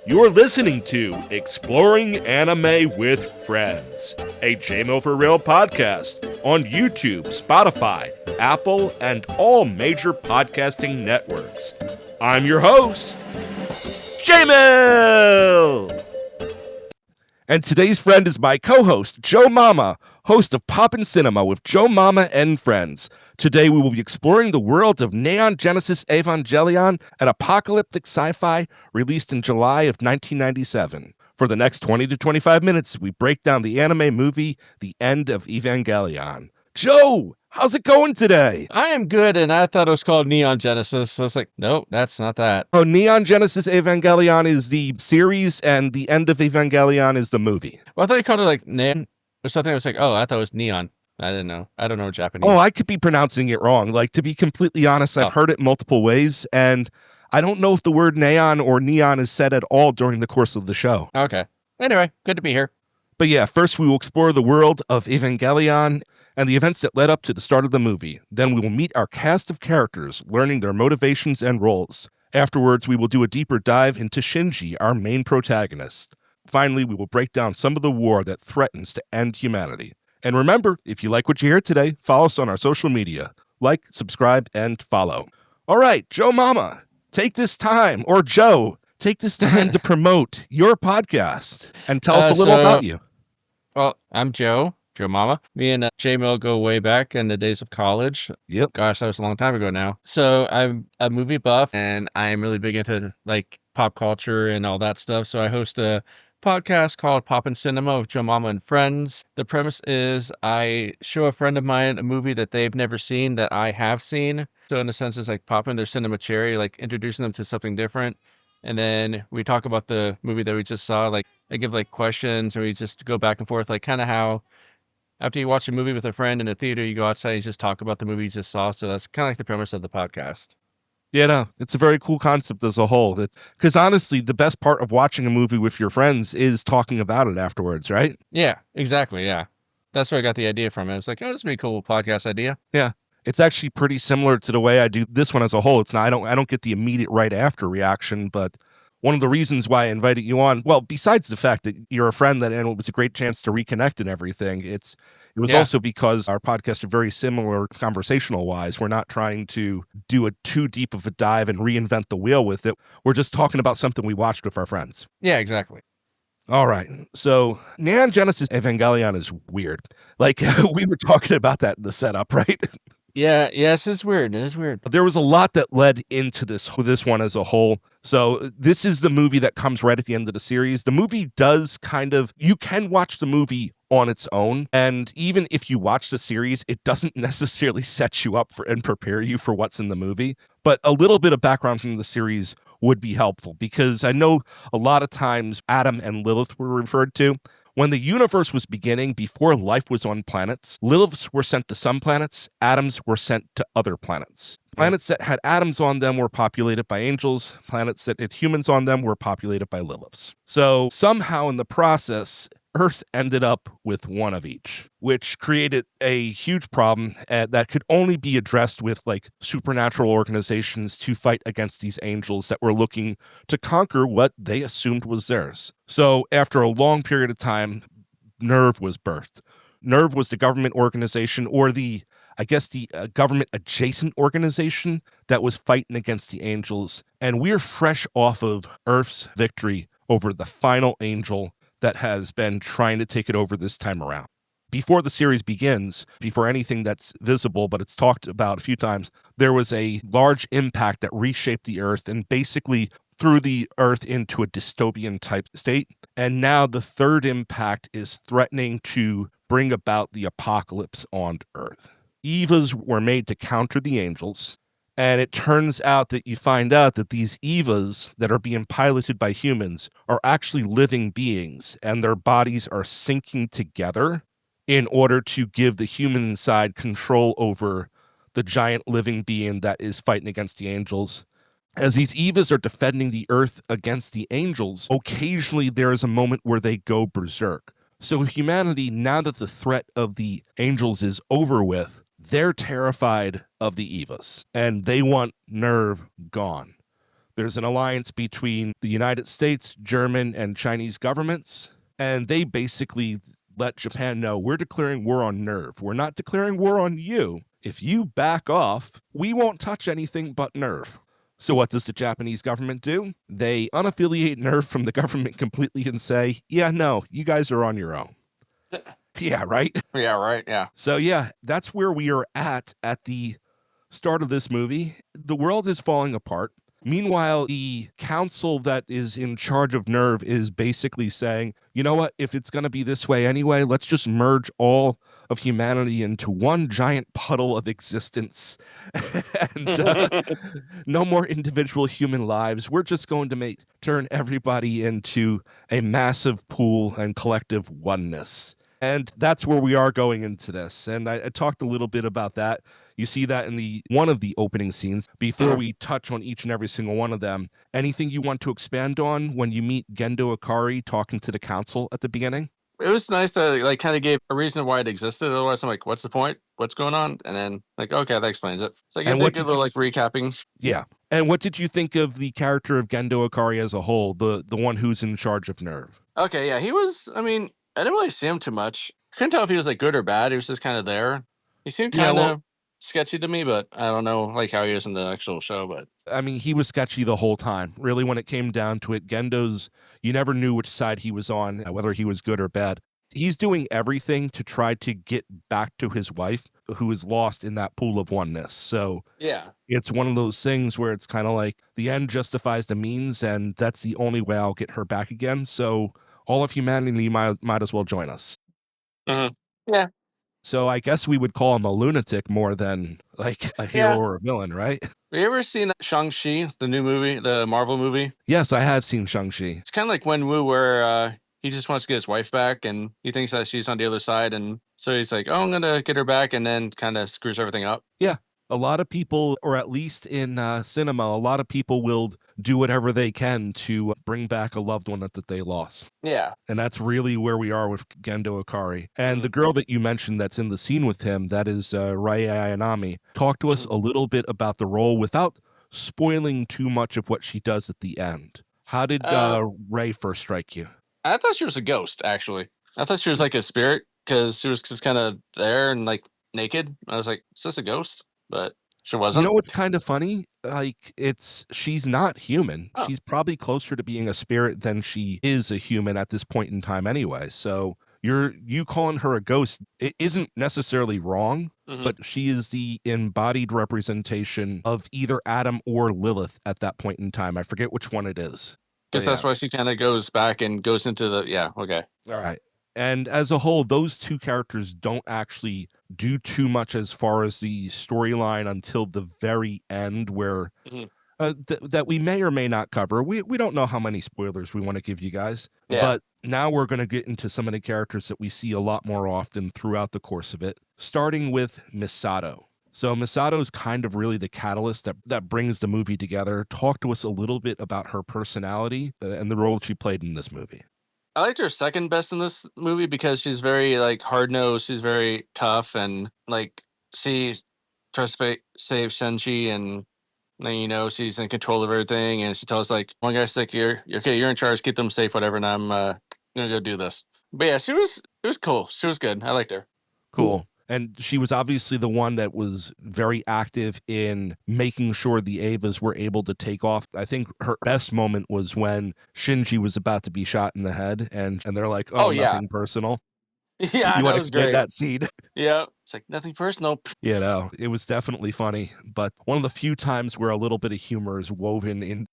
You're listening to Exploring Anime with Friends, a JMO for Real podcast on YouTube, Spotify, Apple, and all major podcasting networks. I'm your host, JMO! And today's friend is my co-host, Joe Mama, host of Poppin' Cinema with Joe Mama and Friends. Today we will be exploring the world of Neon Genesis Evangelion, an apocalyptic sci-fi released in July of 1997. For the next 20 to 25 minutes, we break down the anime movie, The End of Evangelion. Joe, how's it going today? I am good, and I thought it was called Neon Genesis. So I was like, nope, that's not that. Oh, Neon Genesis Evangelion is the series, and The End of Evangelion is the movie. Well, I thought you called it like Neon or something. I was like, oh, I thought it was Neon. I didn't know. I don't know Japanese. Oh, I could be pronouncing it wrong. Like, to be completely honest, I've heard it multiple ways, and I don't know if the word neon or neon is said at all during the course of the show. Okay. Anyway, good to be here. But yeah, first we will explore the world of Evangelion and the events that led up to the start of the movie. Then we will meet our cast of characters, learning their motivations and roles. Afterwards, we will do a deeper dive into Shinji, our main protagonist. Finally, we will break down some of the war that threatens to end humanity. And remember, if you like what you hear today, follow us on our social media. Like, subscribe, and follow. All right, Joe Mama, take this time, or Joe, take this time to promote your podcast and tell us a little about you. Well, I'm Joe Mama. Me and J-Mill go way back in the days of college. Yep. Gosh, that was a long time ago now. So I'm a movie buff, and I'm really big into like pop culture and all that stuff. So I host a podcast called Poppin' Cinema with Joe Mama and Friends. The premise is I show a friend of mine a movie that they've never seen that I have seen. So in a sense, it's like popping their cinema cherry, like introducing them to something different. And then we talk about the movie that we just saw. Like I give like questions, or we just go back and forth, like kind of how after you watch a movie with a friend in a theater, you go outside and you just talk about the movie you just saw. So that's kind of like the premise of the podcast. Yeah, no, it's a very cool concept as a whole. Because honestly, the best part of watching a movie with your friends is talking about it afterwards, right? Yeah, exactly. Yeah. That's where I got the idea from. I was like, oh, this would be a cool podcast idea. Yeah. It's actually pretty similar to the way I do this one as a whole. It's not, I don't get the immediate right after reaction, but one of the reasons why I invited you on, well, besides the fact that you're a friend and it was a great chance to reconnect and everything, it was also because our podcasts are very similar conversational wise. We're not trying to do a too deep of a dive and reinvent the wheel with it. We're just talking about something we watched with our friends. Yeah, exactly. All right. So Neon Genesis Evangelion is weird. Like we were talking about that in the setup, right? Yeah, yes, it's weird. It is weird. There was a lot that led into this one as a whole. So this is the movie that comes right at the end of the series. The movie does you can watch the movie on its own. And even if you watch the series, it doesn't necessarily set you up for and prepare you for what's in the movie. But a little bit of background from the series would be helpful, because I know a lot of times Adam and Lilith were referred to. When the universe was beginning, before life was on planets, Liliths were sent to some planets, Atoms were sent to other planets. Planets that had atoms on them were populated by angels. Planets that had humans on them were populated by Liliths. So somehow in the process, Earth ended up with one of each, which created a huge problem that could only be addressed with like supernatural organizations to fight against these angels that were looking to conquer what they assumed was theirs. So after a long period of time, NERV was birthed. NERV was the government organization, or the government adjacent organization that was fighting against the angels. And we're fresh off of Earth's victory over the final angel that has been trying to take it over this time around. Before the series begins, before anything that's visible, but it's talked about a few times, there was a large impact that reshaped the Earth and basically threw the Earth into a dystopian type state. And now the third impact is threatening to bring about the apocalypse on Earth. Evas were made to counter the angels. And it turns out that you find out that these Evas that are being piloted by humans are actually living beings, and their bodies are syncing together in order to give the human inside control over the giant living being that is fighting against the angels. As these Evas are defending the Earth against the angels, occasionally there is a moment where they go berserk. So humanity, now that the threat of the angels is over with, they're terrified of the Evas, and they want NERV gone. There's an alliance between the United States, German, and Chinese governments, and they basically let Japan know, we're declaring war on Nerve. We're not declaring war on you. If you back off, we won't touch anything but Nerve. So what does the Japanese government do? They unaffiliate Nerve from the government completely and say, yeah, no, you guys are on your own. Yeah, right? Yeah, right. Yeah. So yeah, that's where we are at the start of this movie. The world is falling apart. Meanwhile, the council that is in charge of Nerve is basically saying, you know what, if it's going to be this way anyway, let's just merge all of humanity into one giant puddle of existence. And no more individual human lives. We're just going to turn everybody into a massive pool and collective oneness. And that's where we are going into this. And I talked a little bit about that. You see that in one of the opening scenes. Before we touch on each and every single one of them, anything you want to expand on when you meet Gendo Ikari talking to the council at the beginning? It was nice to like kind of give a reason why it existed. Otherwise, I'm like, what's the point? What's going on? And then like, okay, that explains it. It's like it And did what good did you little like recapping. Yeah. And what did you think of the character of Gendo Ikari as a whole, the one who's in charge of Nerve? Okay, yeah, he was. I mean, I didn't really see him too much. Couldn't tell if he was like good or bad. He was just kind of there. He seemed Yeah, kind well, of sketchy to me, but I don't know like how he is in the actual show. But I mean, he was sketchy the whole time. Really, when it came down to it, Gendo's, you never knew which side he was on, whether he was good or bad. He's doing everything to try to get back to his wife, who is lost in that pool of oneness. So yeah. it's one of those things where it's kind of like the end justifies the means, and that's the only way I'll get her back again. So all of humanity might as well join us. Hmm. Yeah. So I guess we would call him a lunatic more than like a hero Yeah. or a villain, right? Have you ever seen Shang-Chi, the new movie, the Marvel movie? Yes, I have seen Shang-Chi. It's kind of like Wenwu, where he just wants to get his wife back, and he thinks that she's on the other side, and so he's like, "Oh, I'm gonna get her back," and then kind of screws everything up. Yeah. A lot of people, or at least in cinema, a lot of people will do whatever they can to bring back a loved one that they lost. Yeah. And that's really where we are with Gendo Ikari. And Hmm. the girl that you mentioned that's in the scene with him, that is Raya Ayanami. Talk to us Hmm. a little bit about the role without spoiling too much of what she does at the end. How did Uh, Ray first strike you? I thought she was a ghost. Actually, I thought she was like a spirit because she was just kind of there and like naked. I was like, "Is this a ghost?" But she You know wasn't. what's kind of funny? Like, she's not human. Oh. She's probably closer to being a spirit than she is a human at this point in time anyway. So you calling her a ghost, it isn't necessarily wrong, Hmm. but she is the embodied representation of either Adam or Lilith at that point in time. I forget which one it is. But Guess that's yeah. why she kind of goes back and goes into the yeah. Okay. All right. And as a whole, those two characters don't actually do too much as far as the storyline until the very end, where Hmm. that we may or may not cover. We don't know how many spoilers we want to give you guys, Yeah. but now we're going to get into some of the characters that we see a lot more often throughout the course of it, starting with Misato. So Misato is kind of really the catalyst that brings the movie together. Talk to us a little bit about her personality and the role she played in this movie. I liked her second best in this movie because she's very like hard nosed. She's very tough and like she tries to save Senshi and then she's in control of everything. And she tells like one guy's like, "You're okay. You're in charge. Keep them safe. Whatever." And I'm gonna go do this. But yeah, she was it was cool. She was good. I liked her. Cool. And she was obviously the one that was very active in making sure the Avas were able to take off. I think her best moment was when Shinji was about to be shot in the head, and they're like, "Oh, Oh yeah, nothing personal." yeah, You want that to was explain great. that scene? Yeah, it's like nothing personal. It was definitely funny, but one of the few times where a little bit of humor is woven in.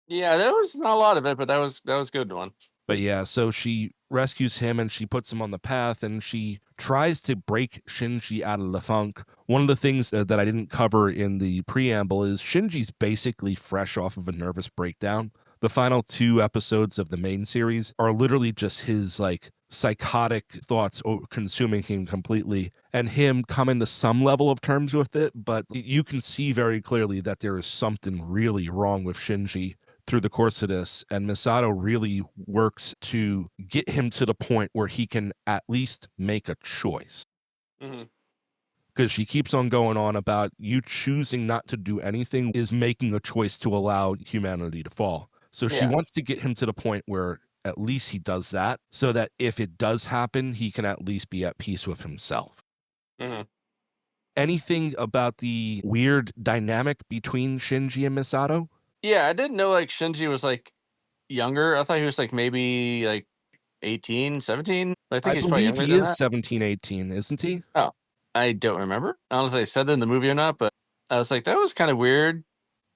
Yeah, there was not a lot of it, but that was a good one. But yeah, so she rescues him and she puts him on the path and she tries to break Shinji out of the funk. One of the things that I didn't cover in the preamble is Shinji's basically fresh off of a nervous breakdown. The final two episodes of the main series are literally just his like psychotic thoughts consuming him completely and him coming to some level of terms with it. But you can see very clearly that there is something really wrong with Shinji through the course of this, and Misato really works to get him to the point where he can at least make a choice. Hmm. because she keeps on going on about you choosing not to do anything is making a choice to allow humanity to fall. So she Yeah. wants to get him to the point where at least he does that so that if it does happen, he can at least be at peace with himself. Mhm. Anything about the weird dynamic between Shinji and Misato? Yeah, I didn't know like Shinji was like younger. I thought he was like maybe like 18, 17. But I think I he's probably believe younger he than is that. 17, 18, isn't he? Oh, I don't remember. I don't know if they said it in the movie or not, but I was like, that was kind of weird.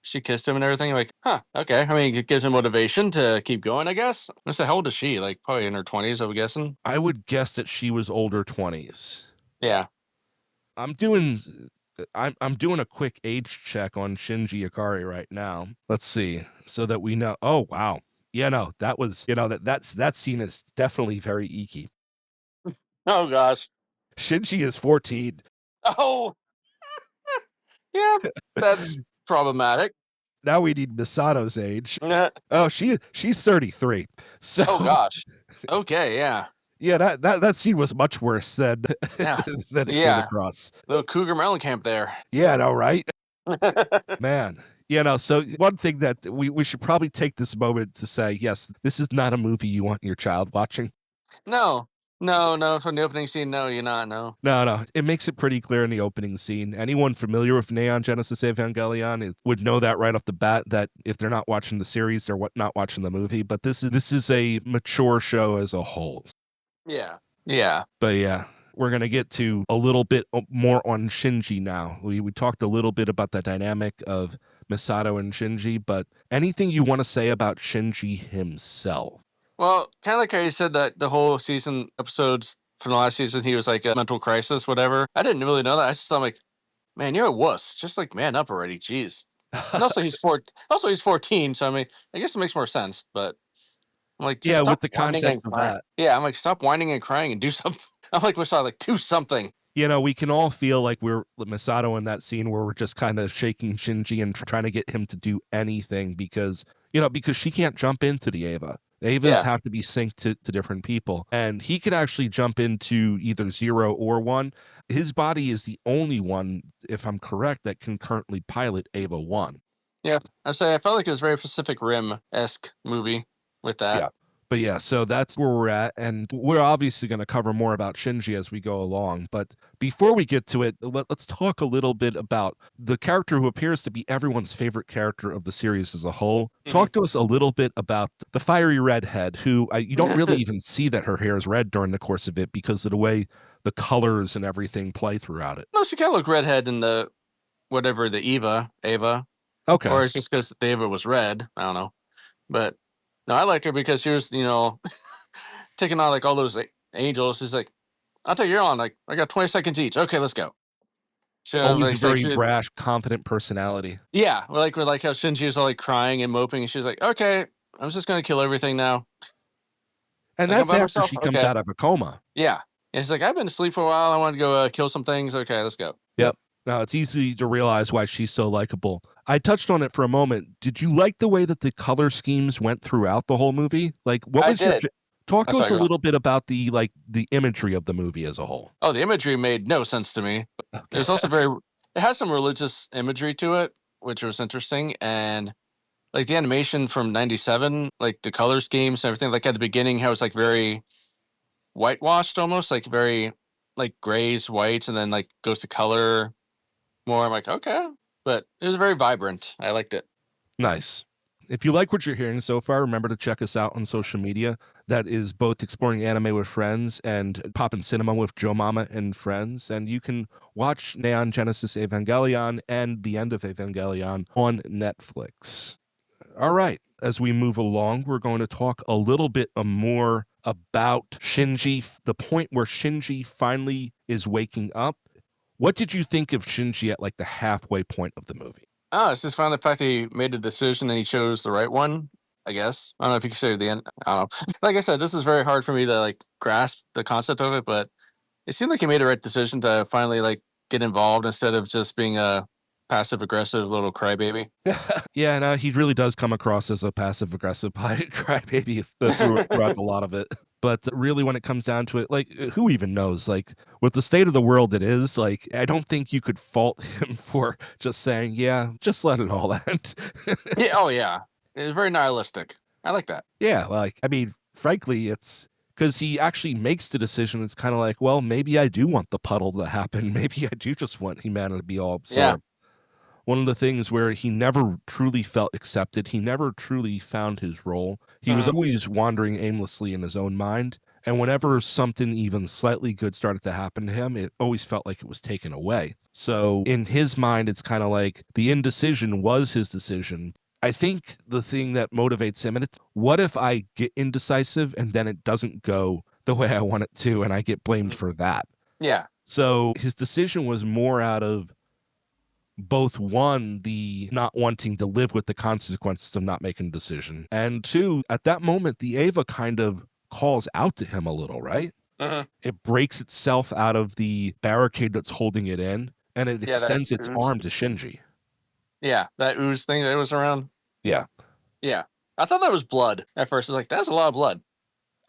She kissed him and everything. Like, huh, okay. I mean, it gives him motivation to keep going, I guess. I say, how old is she? Like, probably in her 20s, I'm guessing. I would guess that she was older 20s. Yeah. I'm doing I'm doing a quick age check on Shinji Ikari right now. Let's see, so that we know. Oh wow, yeah, no, that was that scene is definitely very icky. Oh, gosh. Shinji is 14. Oh, yeah. That's problematic. Now we need Misato's age. oh, Oh, she's 33. So gosh. Okay. Yeah. yeah, that scene was much worse than Yeah. than it came Yeah. across. Little Cougar Mellencamp there. Yeah, no, right? Man, so one thing that we should probably take this moment to say, yes, this is not a movie you want your child watching. no. No, no. From the opening scene, no, you're not. No. No, no, it makes it pretty clear in the opening scene. Anyone familiar with Neon Genesis Evangelion would know that right off the bat that if they're not watching the series, they're not watching the movie. But this is a mature show as a whole. Yeah. Yeah. But yeah, we're gonna get to a little bit more on Shinji now. We talked a little bit about the dynamic of Misato and Shinji, but anything you want to say about Shinji himself? Well, kind of like how you said that the whole season episodes from the last season, he was like a mental crisis, whatever. I didn't really know that. I just thought, like, man, you're a wuss. Just like man up already. Jeez. And also, he's four. Also, he's 14. So I mean, I guess it makes more sense. But I'm like, just Yeah, with stop the whining and context of crying. that. Yeah, I'm like, stop whining and crying and do something. I'm like, Michelle, like, do something. We can all feel like we're Misato in that scene where we're just kind of shaking Shinji and trying to get him to do anything because she can't jump into the Ava. Avas Yeah, have to be synced to different people. And he can actually jump into either 0 or 1. His body is the only one, if I'm correct, that can currently pilot Ava 1. yeah. I say I felt like it was very Pacific Rim esque movie with that. Yeah. But yeah, so that's where we're at. And we're obviously going to cover more about Shinji as we go along. But before we get to it, let's talk a little bit about the character who appears to be everyone's favorite character of the series as a whole. Mhm. Talk to us a little bit about the fiery redhead, who you don't really even see that her hair is red during the course of it because of the way the colors and everything play throughout it. No, she kind of looked redhead in the whatever the Ava, Okay. or it's just because the Ava was red. I don't know, but no, I liked her because she was taking on like all those like, angels. She's like, I'll take you on. Like I got 20 seconds each. Okay, let's go. So Always a like very she, brash, confident personality. yeah, we're like how Shinji was all like crying and moping, and she's like, okay, I'm just gonna kill everything now. And Like I'm that's by after myself. she comes Okay, out of a coma. yeah. And he's like, I've been asleep for a while. I want to go kill some things. Okay, let's go. Yep. Now it's easy to realize why she's so likable. I touched on it for a moment. Did you like the way that the color schemes went throughout the whole movie? Like, what I was your did. talk Oh, to us sorry, a go on. little bit about the imagery of the movie as a whole? Oh, the imagery made no sense to me. It was also very. It has some religious imagery to it, which was interesting, and like the animation from '97, like the color schemes and everything. Like at the beginning, how it's like very whitewashed, almost like very like grays, whites, and then like goes to color more. I'm like, okay, but it was very vibrant. I liked it. Nice. If you like what you're hearing so far, remember to check us out on social media. That is both Exploring Anime with Friends and Poppin' Cinema with Joe Mama and Friends. And you can watch Neon Genesis Evangelion and The End of Evangelion on Netflix. All right. As we move along, we're going to talk a little bit more about Shinji, the point where Shinji finally is waking up. What did you think of Shinji at like the halfway point of the movie? Oh, it's just fun the fact that he made a decision and he chose the right one. I guess I don't know if you can say the end. I don't know. Like I said, this is very hard for me to like grasp the concept of it, but it seemed like he made the right decision to finally like get involved instead of just being a passive aggressive little crybaby. Yeah, no, he really does come across as a passive aggressive crybaby throughout a lot of it. But really, when it comes down to it, like, who even knows? Like, with the state of the world it is, like, I don't think you could fault him for just saying, yeah, just let it all end. Yeah. Oh yeah. It was very nihilistic. I like that. Yeah, like, I mean, frankly, it's because he actually makes the decision. It's kind of like, well, maybe I do want the puddle to happen. Maybe I do just want humanity to be all Yeah. absorbed. One of the things where he never truly felt accepted, he never truly found his role. He was Mhm. always wandering aimlessly in his own mind. And whenever something even slightly good started to happen to him, it always felt like it was taken away. So in his mind, it's kind of like the indecision was his decision. I think the thing that motivates him, and it's what if I get indecisive and then it doesn't go the way I want it to, and I get blamed Mhm. for that? Yeah. So his decision was more out of both one, the not wanting to live with the consequences of not making a decision, and two, at that moment, the Ava kind of calls out to him a little, right? Mhm. It breaks itself out of the barricade that's holding it in, and it Yeah. That extends its ooze. arm to Shinji. Yeah. That ooze thing that was around. Yeah. Yeah. I thought that was blood at first. I was like, that's a lot of blood.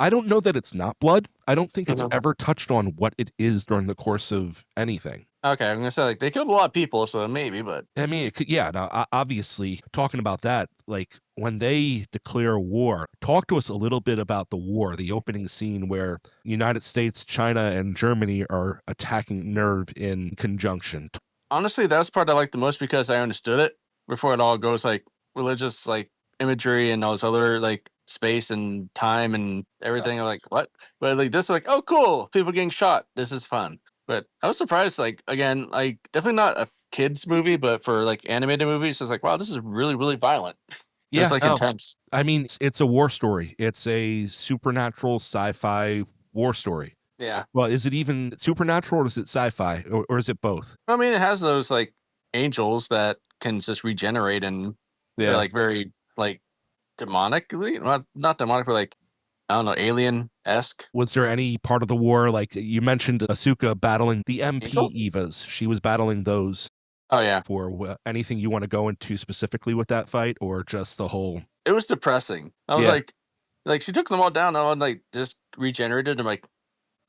I don't know that it's not blood. I don't think it's Mhm. ever touched on what it is during the course of anything. Okay, I'm gonna say like they killed a lot of people, so maybe, but I mean, it could, yeah. Now, obviously, talking about that, like when they declare war, talk to us a little bit about the war, the opening scene where United States, China, and Germany are attacking Nerve in conjunction. honestly, that's the part I like the most because I understood it before it all goes like religious like imagery and all this other like space and time and everything. I'm like, what? But like this, like, oh, cool, people getting shot. This is fun. But I was surprised, like again, like definitely not a kids movie, but for like animated movies, it's like, wow, this is really, really violent. It's Yeah, like no, intense. I mean, it's a war story. It's a supernatural sci-fi war story. Yeah. Well, is it even supernatural or is it sci-fi or is it both? I mean, it has those like angels that can just regenerate and they're Yeah. like very like demonically, not demonic, but like I don't know, alien esque. Was there any part of the war, like you mentioned Asuka battling the Angel? MP Evas? She was battling those Oh yeah, for anything you want to go into specifically with that fight or just the whole. it was depressing. I was Yeah. like she took them all down. And like just regenerated. I'm like,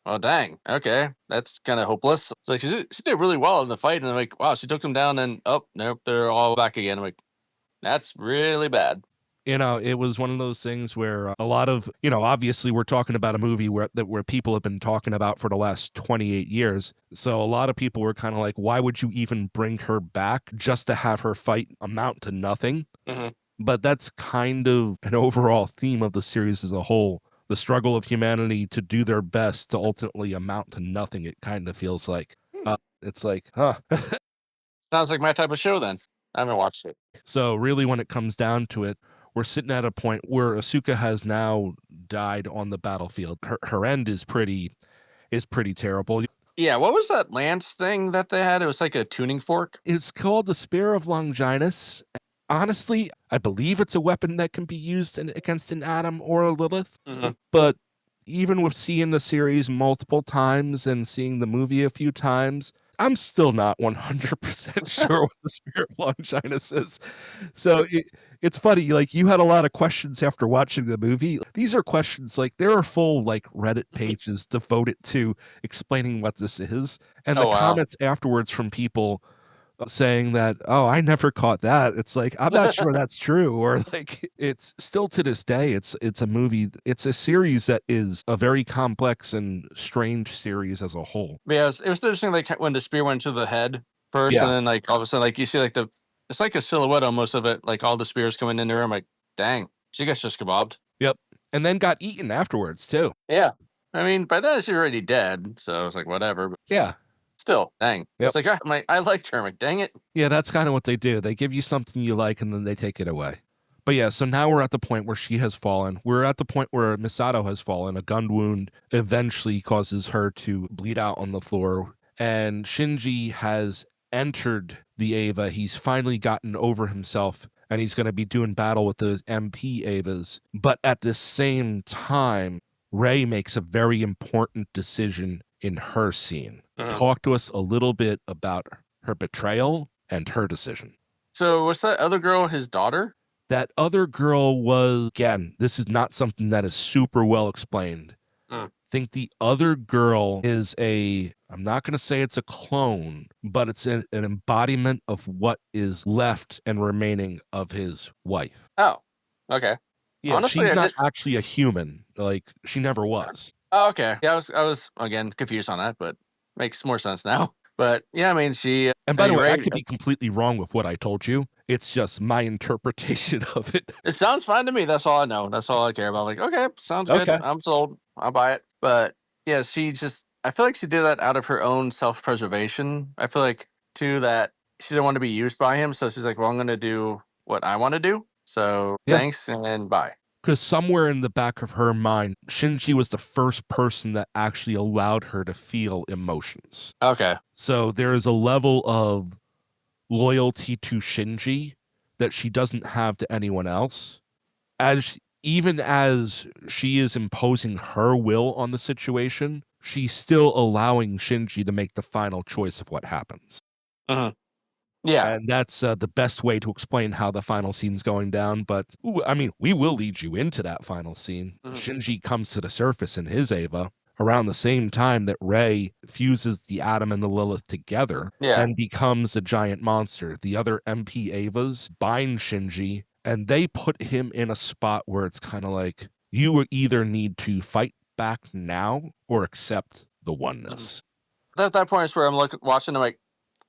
oh dang, okay, that's kind of hopeless. It's like she did really well in the fight, and I'm like, wow, she took them down, and oh nope, they're all back again. I'm like, that's really bad. It was one of those things where a lot of, obviously we're talking about a movie where people have been talking about for the last 28 years. So a lot of people were kind of like, why would you even bring her back just to have her fight amount to nothing? Hmm. But that's kind of an overall theme of the series as a whole. The struggle of humanity to do their best to ultimately amount to nothing, it kind of feels like. It's like, huh. Sounds like my type of show. Then I haven't watched it. So really when it comes down to it, we're sitting at a point where Asuka has now died on the battlefield. Her end is pretty terrible. Yeah, what was that lance thing that they had? It was like a tuning fork. It's called the Spear of Longinus. Honestly, I believe it's a weapon that can be used against an Adam or a Lilith. Hmm. But even with seeing the series multiple times and seeing the movie a few times, I'm still not 100% sure what the Spirit of Longinus is. So it's funny, like you had a lot of questions after watching the movie. These are questions like there are full like Reddit pages devoted to explaining what this is. And the Oh wow. comments afterwards from people saying that, "Oh, I never caught that." It's like, I'm not sure that's true, or like it's still to this day, it's a movie, it's a series that is a very complex and strange series as a whole. Yeah, it was interesting. Like when the spear went to the head first, and Yeah. then like all of a sudden, like you see like it's like a silhouette almost of it, like all the spears coming in there. I'm like, dang, she gets just kebabbed. Yep. And then got eaten afterwards too. Yeah. I mean, by then she's already dead, so I was like, whatever. But Yeah. still, dang. Yep. It's like I liked her. I'm like, dang it. Yeah, that's kind of what they do. They give you something you like and then they take it away. But yeah, so now we're at the point where she has fallen. We're at the point where Misato has fallen. A gun wound eventually causes her to bleed out on the floor. And Shinji has entered the Ava. He's finally gotten over himself and he's going to be doing battle with the MP Avas. But at the same time, Rei makes a very important decision in her scene. Mhm. Talk to us a little bit about her betrayal and her decision. So what's that other girl? His daughter? That other girl was, again, this is not something that is super well explained. think the other girl is I'm not going to say it's a clone, but it's an embodiment of what is left and remaining of his wife. Oh, okay. Yeah, Honestly, she's I not did. actually a human. Like, she never was. Oh, okay. Yeah, I was again confused on that, but makes more sense now. But yeah, I mean, And I by the mean, way, I Ray. could be completely wrong with what I told you. It's just my interpretation of it. It sounds fine to me. That's all I know. That's all I care about. Like, okay, sounds good. Okay. I'm sold. I'll buy it. But yeah, I feel like she did that out of her own self preservation. I feel like, too, that she didn't want to be used by him. So she's like, well, I'm going to do what I want to do. So Yeah. thanks and then bye. Because somewhere in the back of her mind, Shinji was the first person that actually allowed her to feel emotions. Okay. So there is a level of loyalty to Shinji that she doesn't have to anyone else. Even as she is imposing her will on the situation, she's still allowing Shinji to make the final choice of what happens. Hmm. Yeah. And that's the best way to explain how the final scene's going down. But I mean, we will lead you into that final scene. Hmm. Shinji comes to the surface in his Eva around the same time that Rei fuses the Atom and the Lilith together Yeah. and becomes a giant monster. The other MP Evas bind Shinji and they put him in a spot where it's kind of like you will either need to fight back now or accept the Hmm. oneness. That point is where I'm watching. I'm like,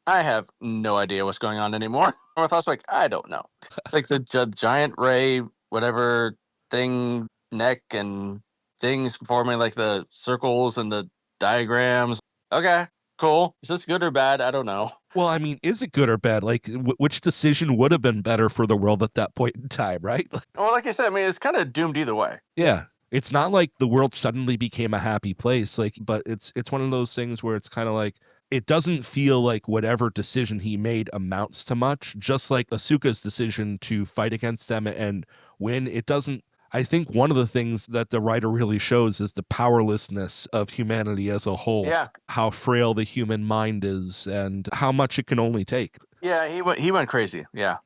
I have no idea what's going on anymore. My thoughts like, I don't know. It's like the giant ray, whatever thing, neck and things forming like the circles and the diagrams. Okay, cool. Is this good or bad? I don't know. Well, I mean, is it good or bad? Like, which decision would have been better for the world at that point in time, right? Well, like I said, I mean, it's kind of doomed either way. Yeah. It's not like the world suddenly became a happy place, like, but it's one of those things where it's kind of like it doesn't feel like whatever decision he made amounts to much, just like Asuka's decision to fight against them and win. It doesn't. I think one of the things that the writer really shows is the powerlessness of humanity as a whole, Yeah, how frail the human mind is, and how much it can only take. yeah. He went crazy. Yeah.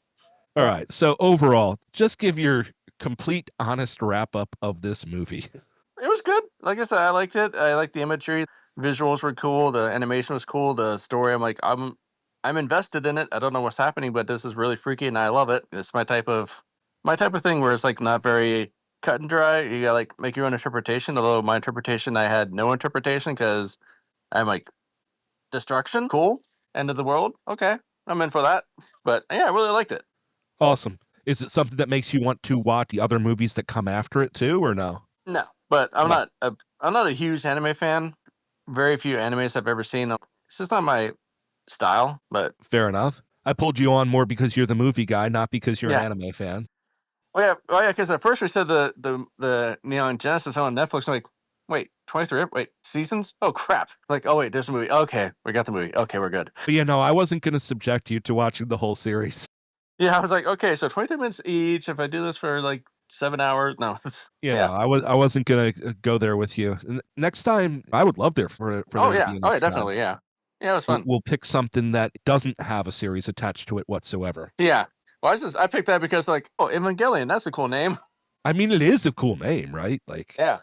All right. So overall, just give your complete honest wrap up of this movie. It was good. Like I said, I liked it. I liked the imagery. Visuals were cool. The animation was cool. The story, I'm invested in it. I don't know what's happening, but this is really freaky, and I love it. It's my type of thing where it's like not very cut and dry. You gotta like make your own interpretation. Although my interpretation, I had no interpretation because I'm like destruction, cool, end of the world. Okay, I'm in for that. But yeah, I really liked it. Awesome. Is it something that makes you want to watch the other movies that come after it too, or no? No, but I'm No. not a huge anime fan. Very few animes I've ever seen. It's just not my style. But Fair enough. I pulled you on more because you're the movie guy, not because you're an yeah, anime fan. oh yeah. Because at first we said the Neon Genesis on Netflix. I'm like, wait, 23? Wait, seasons? Oh crap! Like, oh wait, there's a movie. Okay, we got the movie. Okay, we're good. But yeah, no, I wasn't going to subject you to watching the whole series. Yeah, I was like, okay, so 23 minutes each. If I do this for like 7 hours, no, You know, yeah. I wasn't going to go there with you. Next time, I would love for there to be a Oh yeah, next time. definitely, yeah, yeah. It was fun. We'll pick something that doesn't have a series attached to it whatsoever. Yeah. Well, I picked that because like, oh, Evangelion, that's a cool name. I mean, it is a cool name, right? Like, Yeah.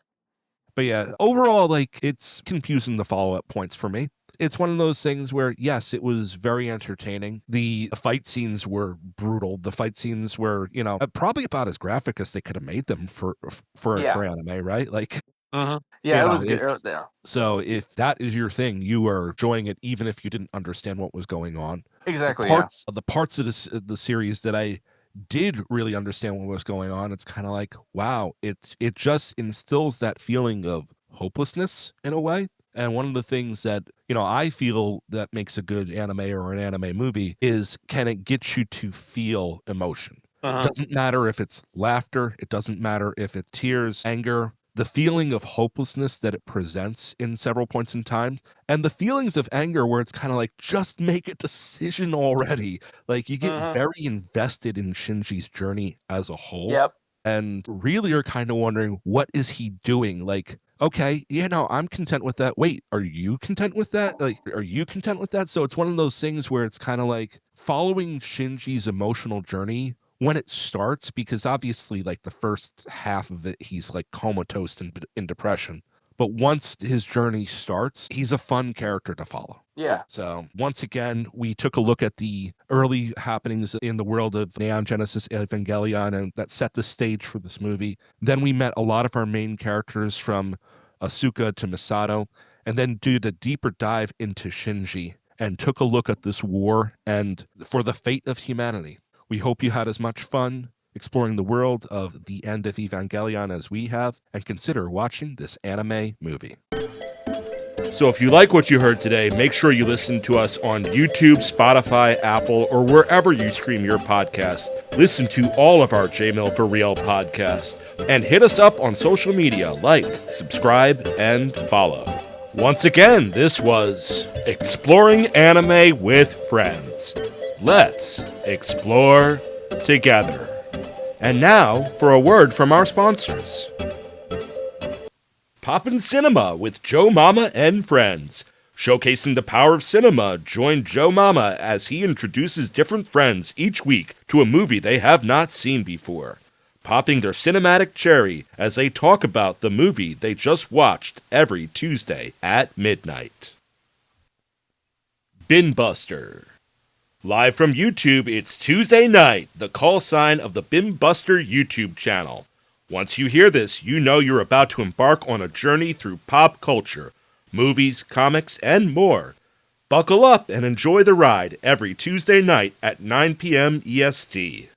but yeah, overall, like it's confusing the follow-up points for me. It's one of those things where, yes, it was very entertaining. The fight scenes were brutal. The fight scenes were, probably about as graphic as they could have made them Yeah. for anime, right? Like, Yeah, it was good. it's Yeah. so if that is your thing, you are enjoying it, even if you didn't understand what was going on. Exactly. Yeah. The parts of the series that I did really understand what was going on, it's kind of like, wow, it just instills that feeling of hopelessness in a way. And one of the things that, I feel that makes a good anime or an anime movie is, can it get you to feel emotion? Doesn't matter if it's laughter, it doesn't matter if it's tears, anger, the feeling of hopelessness that it presents in several points in time, and the feelings of anger where it's kind of like, just make a decision already. Like, you get very invested in Shinji's journey as a whole Yep. and really are kind of wondering, what is he doing? Like, okay, I'm content with that. Wait, are you content with that? Like, are you content with that? So it's one of those things where it's kind of like following Shinji's emotional journey when it starts, because obviously, like, the first half of it, he's like comatose in depression. but once his journey starts, he's a fun character to follow. Yeah. So once again, we took a look at the early happenings in the world of Neon Genesis Evangelion, and that set the stage for this movie. Then we met a lot of our main characters from Asuka to Misato, and then did a deeper dive into Shinji and took a look at this war and for the fate of humanity. We hope you had as much fun exploring the world of the End of Evangelion as we have, and consider watching this anime movie. So if you like what you heard today, make sure you listen to us on YouTube, Spotify, Apple, or wherever you stream your podcast. Listen to all of our JMill for Real podcasts, and hit us up on social media, like, subscribe, and follow. Once again, this was Exploring Anime with Friends. Let's explore together. And now for a word from our sponsors. Poppin' Cinema with Joe Mama and Friends. Showcasing the power of cinema, join Joe Mama as he introduces different friends each week to a movie they have not seen before, popping their cinematic cherry as they talk about the movie they just watched every Tuesday at midnight. Bin Buster. Live from YouTube, it's Tuesday night, the call sign of the Bin Buster YouTube channel. Once you hear this, you know you're about to embark on a journey through pop culture, movies, comics, and more. Buckle up and enjoy the ride every Tuesday night at 9 p.m. EST.